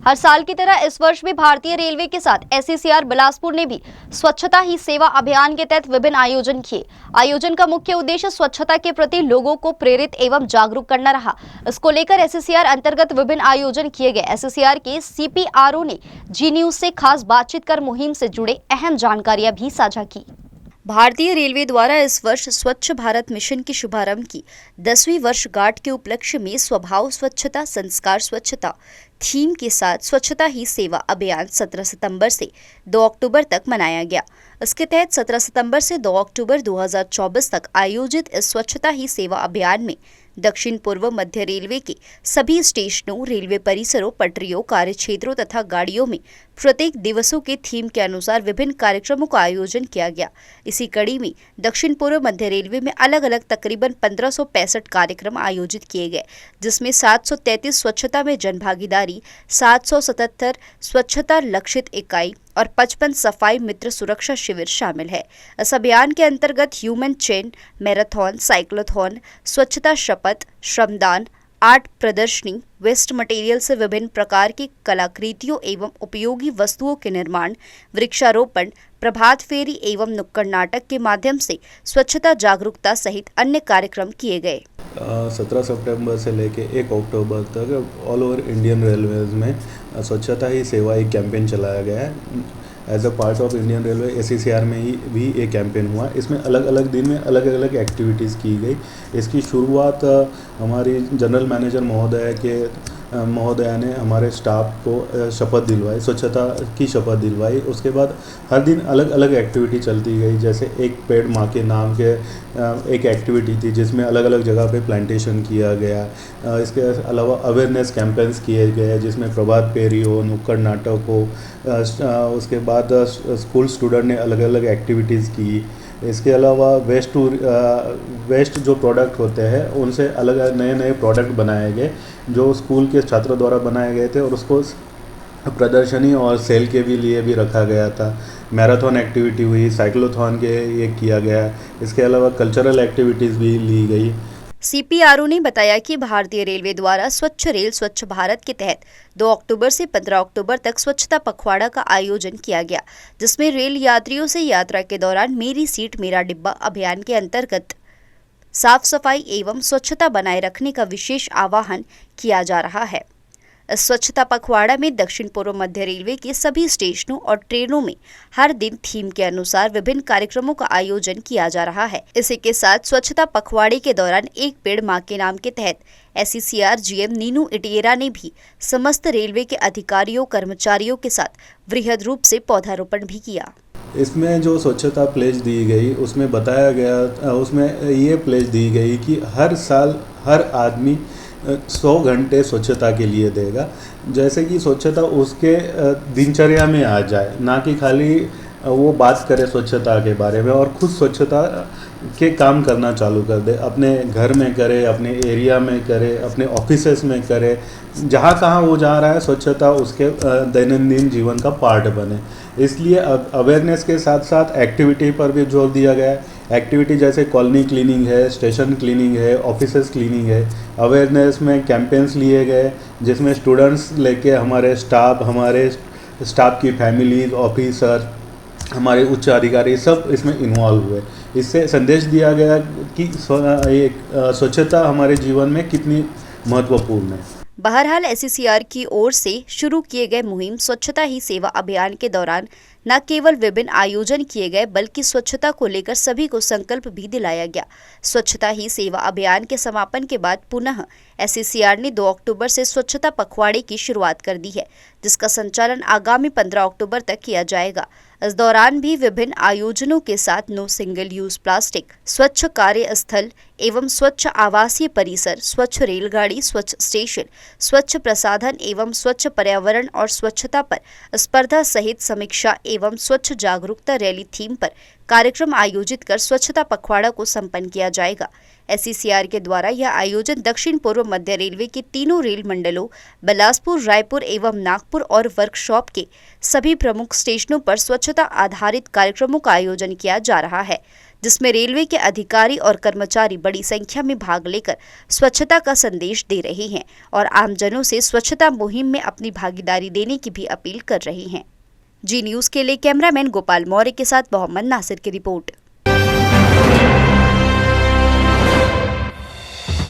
हर साल की तरह इस वर्ष भी भारतीय रेलवे के साथ एससीसीआर बिलासपुर ने भी स्वच्छता ही सेवा अभियान के तहत विभिन्न आयोजन किए। आयोजन का मुख्य उद्देश्य स्वच्छता के प्रति लोगों को प्रेरित एवं जागरूक करना रहा। इसको लेकर एससीसीआर अंतर्गत विभिन्न आयोजन किए गए। एससीसीआर के सीपीआरओ ने जी न्यूज से खास बातचीत कर मुहिम से जुड़े अहम जानकारियां भी साझा की। भारतीय रेलवे द्वारा इस वर्ष स्वच्छ भारत मिशन के शुभारंभ की 10वीं वर्षगांठ के उपलक्ष्य में स्वभाव स्वच्छता संस्कार स्वच्छता थीम के साथ स्वच्छता ही सेवा अभियान 17 सितंबर से 2 अक्टूबर तक मनाया गया। इसके तहत 17 सितंबर से 2 अक्टूबर 2024 तक आयोजित इस स्वच्छता ही सेवा अभियान में दक्षिण पूर्व मध्य रेलवे के सभी स्टेशनों, रेलवे परिसरों, पटरियों, कार्यक्षेत्रों तथा गाड़ियों में प्रत्येक दिवसों के थीम के अनुसार विभिन्न कार्यक्रमों का आयोजन किया गया। इसी कड़ी में दक्षिण पूर्व मध्य रेलवे में अलग अलग तकरीबन 1565 कार्यक्रम आयोजित किए गए, जिसमें 733 स्वच्छता में जनभागीदारी, 777 स्वच्छता लक्षित इकाई और 55 सफाई मित्र सुरक्षा शिविर शामिल है। इस अभियान के अंतर्गत ह्यूमन चेन, मैराथन, साइक्लोथॉन, स्वच्छता शपथ, श्रमदान, आर्ट प्रदर्शनी, वेस्ट मटेरियल से विभिन्न प्रकार की कलाकृतियों एवं उपयोगी वस्तुओं के निर्माण, वृक्षारोपण, प्रभात फेरी एवं नुक्कड़ नाटक के माध्यम से स्वच्छता जागरूकता सहित अन्य कार्यक्रम किए गए। 17 सितंबर से लेकर 1 अक्टूबर तक ऑल ओवर इंडियन रेलवेज में स्वच्छता ही सेवा एक कैंपेन चलाया गया है। As a part of Indian railway SCCR में ही भी एक कैंपेन हुआ। इसमें अलग अलग दिन में अलग अलग एक्टिविटीज़ की गई। इसकी शुरुआत हमारी जनरल मैनेजर महोदया ने हमारे स्टाफ को शपथ दिलवाई, स्वच्छता की शपथ दिलवाई। उसके बाद हर दिन अलग अलग एक्टिविटी चलती गई। जैसे एक पेड़ माँ के नाम के एक एक्टिविटी थी जिसमें अलग अलग जगह पे प्लांटेशन किया गया। इसके अलावा अवेयरनेस कैंपेन्स किए गए जिसमें प्रभात फेरी हो, नुक्कड़ नाटक हो। उसके बाद स्कूल स्टूडेंट ने अलग अलग एक्टिविटीज़ की। इसके अलावा वेस्ट जो प्रोडक्ट होते हैं उनसे अलग नए नए प्रोडक्ट बनाए गए जो स्कूल के छात्रों द्वारा बनाए गए थे और उसको प्रदर्शनी और सेल के लिए भी रखा गया था। मैराथन एक्टिविटी हुई, साइक्लोथॉन के ये किया गया। इसके अलावा कल्चरल एक्टिविटीज़ भी ली गई। सीपीआरओ ने बताया कि भारतीय रेलवे द्वारा स्वच्छ रेल स्वच्छ भारत के तहत 2 अक्टूबर से 15 अक्टूबर तक स्वच्छता पखवाड़ा का आयोजन किया गया, जिसमें रेल यात्रियों से यात्रा के दौरान मेरी सीट मेरा डिब्बा अभियान के अंतर्गत साफ सफाई एवं स्वच्छता बनाए रखने का विशेष आह्वान किया जा रहा है। इस स्वच्छता पखवाड़ा में दक्षिण पूर्व मध्य रेलवे के सभी स्टेशनों और ट्रेनों में हर दिन थीम के अनुसार विभिन्न कार्यक्रमों का आयोजन किया जा रहा है। इसी के साथ स्वच्छता पखवाड़े के दौरान एक पेड़ माँ के नाम के तहत एससीसीआर जीएम नीनू इटिएरा ने भी समस्त रेलवे के अधिकारियों कर्मचारियों के साथ वृहद रूप से पौधारोपण भी किया। इसमें जो स्वच्छता प्लेज दी गई उसमें बताया गया, उसमें ये प्लेज दी गई कि हर साल हर आदमी 100 घंटे स्वच्छता के लिए देगा। जैसे कि स्वच्छता उसके दिनचर्या में आ जाए, ना कि खाली वो बात करे स्वच्छता के बारे में और खुद स्वच्छता के काम करना चालू कर दे। अपने घर में करे, अपने एरिया में करे, अपने ऑफिसेस में करे, जहाँ कहाँ वो जा रहा है स्वच्छता उसके दैनंदिन जीवन का पार्ट बने। इसलिए अवेयरनेस के साथ साथ एक्टिविटी पर भी जोर दिया गया है। एक्टिविटी जैसे कॉलोनी क्लीनिंग है, स्टेशन क्लीनिंग है, ऑफिसेस क्लीनिंग है। अवेयरनेस में कैंपेन्स लिए गए जिसमें स्टूडेंट्स लेके हमारे स्टाफ की फैमिलीज, ऑफिसर, हमारे उच्च अधिकारी सब इसमें इन्वॉल्व हुए। इससे संदेश दिया गया कि स्वच्छता हमारे जीवन में कितनी महत्वपूर्ण है। बहरहाल एससीसीआर की ओर से शुरू किए गए मुहिम स्वच्छता ही सेवा अभियान के दौरान न केवल विभिन्न आयोजन किए गए बल्कि स्वच्छता को लेकर सभी को संकल्प भी दिलाया गया। स्वच्छता ही सेवा अभियान के समापन के बाद पुनः एससीसीआर ने 2 अक्टूबर से स्वच्छता पखवाड़े की शुरुआत कर दी है, जिसका संचालन आगामी 15 अक्टूबर तक किया जाएगा। इस दौरान भी विभिन्न आयोजनों के साथ नो सिंगल यूज प्लास्टिक, स्वच्छ कार्यस्थल एवं स्वच्छ आवासीय परिसर, स्वच्छ रेलगाड़ी, स्वच्छ स्टेशन, स्वच्छ प्रसाधन एवं स्वच्छ पर्यावरण और स्वच्छता पर स्पर्धा सहित समीक्षा एवं स्वच्छ जागरूकता रैली थीम पर कार्यक्रम आयोजित कर स्वच्छता पखवाड़ा को संपन्न किया जाएगा। एससीसीआर के द्वारा यह आयोजन दक्षिण पूर्व मध्य रेलवे के तीनों रेल मंडलों बिलासपुर, रायपुर एवं नागपुर और वर्कशॉप के सभी प्रमुख स्टेशनों पर स्वच्छता आधारित कार्यक्रमों का आयोजन किया जा रहा है, जिसमें रेलवे के अधिकारी और कर्मचारी बड़ी संख्या में भाग लेकर स्वच्छता का संदेश दे रहे हैं और आमजनों से स्वच्छता मुहिम में अपनी भागीदारी देने की भी अपील कर रहे हैं। जी न्यूज़ के लिए कैमरामैन गोपाल मौर्य के साथ मोहम्मद नासिर की रिपोर्ट।